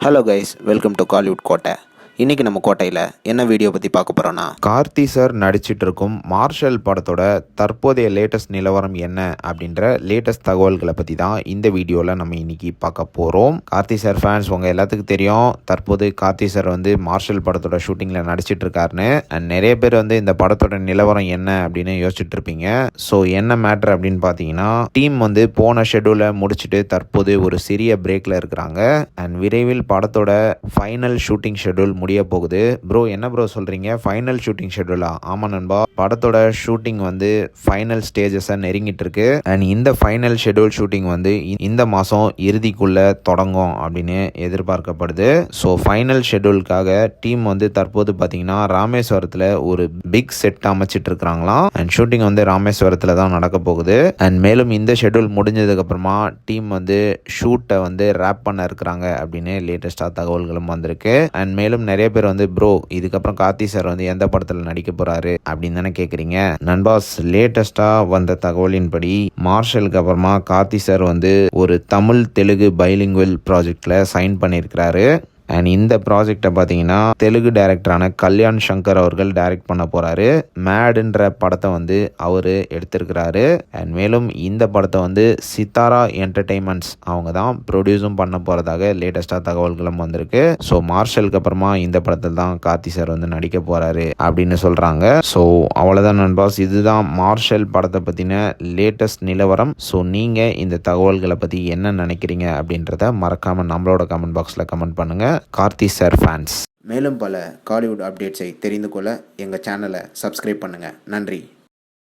Hello guys, welcome to Kollywood கோட்டை. இன்றைக்கி நம்ம கோட்டையில் என்ன வீடியோ பற்றி பார்க்க போகிறோன்னா, கார்த்தி சார் நடிச்சிட்டு இருக்கும் மார்ஷல் படத்தோட தற்போதைய லேட்டஸ்ட் நிலவரம் என்ன அப்படின்ற லேட்டஸ்ட் தகவல்களை பற்றி தான் இந்த வீடியோவில் நம்ம இன்னைக்கு பார்க்க போகிறோம். கார்த்தி சார் ஃபேன்ஸ் உங்கள் எல்லாத்துக்கும் தெரியும், தற்போது கார்த்தி சார் வந்து மார்ஷல் படத்தோட ஷூட்டிங்கில் நடிச்சிட்டு இருக்காருன்னு. அண்ட் நிறைய பேர் வந்து இந்த படத்தோட நிலவரம் என்ன அப்படின்னு யோசிச்சுட்டு இருப்பீங்க. ஸோ என்ன மேட்ரு அப்படின்னு பார்த்தீங்கன்னா, டீம் வந்து போன ஷெடியூலை முடிச்சுட்டு தற்போது ஒரு சிறிய பிரேக்கில் இருக்கிறாங்க. அண்ட் விரைவில் படத்தோட ஃபைனல் ஷூட்டிங் ஷெடியூல் முடிய போகுது. ப்ரோ என்ன ப்ரோ சொல்கிறீங்க, ஃபைனல் ஷூட்டிங் ஷெடியூலா? ஆமாம் நண்பா, படத்தோட ஷூட்டிங் வந்து ஃபைனல் ஸ்டேஜஸை நெருங்கிட்டு இருக்கு. அண்ட் இந்த ஃபைனல் ஷெடியூல் ஷூட்டிங் வந்து இந்த மாதம் இறுதிக்குள்ளே தொடங்கும் அப்படின்னு எதிர்பார்க்கப்படுது. ஸோ ஃபைனல் ஷெடியூலுக்காக டீம் வந்து தற்போது பார்த்தீங்கன்னா ராமேஸ்வரத்தில் ஒரு பிக் செட் அமைச்சிட்டு இருக்கிறாங்களாம். அண்ட் ஷூட்டிங் வந்து ராமேஸ்வரத்தில் தான் நடக்க போகுது. அண்ட் மேலும் இந்த ஷெடியூல் முடிஞ்சதுக்கப்புறமா டீம் வந்து ஷூட்டை வந்து ரேப் பண்ண இருக்கிறாங்க அப்படின்னு லேட்டஸ்டாக தகவல்களும் வந்திருக்கு. அண்ட் மேலும் நிறைய பேர் வந்து ப்ரோ இதுக்கப்புறம் கார்த்தி சார் வந்து எந்த படத்தில் நடிக்க போறாரு அப்படின்னு தானே கேட்குறீங்க. நண்பாஸ், லேட்டஸ்டாக வந்த தகவலின்படி மார்ஷலுக்கு அப்புறமா கார்த்தி சார் வந்து ஒரு தமிழ் தெலுங்கு பைலிங்குவல் ப்ராஜெக்டில் சைன் பண்ணியிருக்கிறாரு. அண்ட் இந்த ப்ராஜெக்டை பார்த்தீங்கன்னா தெலுங்கு டைரக்டரான கல்யாண் சங்கர் அவர்கள் டைரக்ட் பண்ண போகிறாரு. மேடுன்ற படத்தை வந்து அவர் எடுத்திருக்கிறாரு. அண்ட் மேலும் இந்த படத்தை வந்து சித்தாரா என்டர்டெயின்மெண்ட்ஸ் அவங்க தான் ப்ரொடியூஸும் பண்ண போகிறதாக லேட்டஸ்டாக தகவல்களும் வந்திருக்கு. ஸோ மார்ஷலுக்கு அப்புறமா இந்த படத்தில் தான் கார்த்தி சார் வந்து நடிக்க போகிறாரு அப்படின்னு சொல்கிறாங்க. ஸோ அவ்வளோதான் நண்பாஸ், இதுதான் மார்ஷல் படத்தை பற்றின லேட்டஸ்ட் நிலவரம். ஸோ நீங்கள் இந்த தகவல்களை பற்றி என்ன நினைக்கிறீங்க அப்படின்றத மறக்காமல் நம்மளோட கமெண்ட் பாக்ஸில் கமெண்ட் பண்ணுங்கள். Karthi sir fans. மேலும் பல காலிவுட் அப்டேட்ஸை தெரிந்து கொள்ள எங்கள் சேனலை சப்ஸ்கிரைப் பண்ணுங்கள். நன்றி.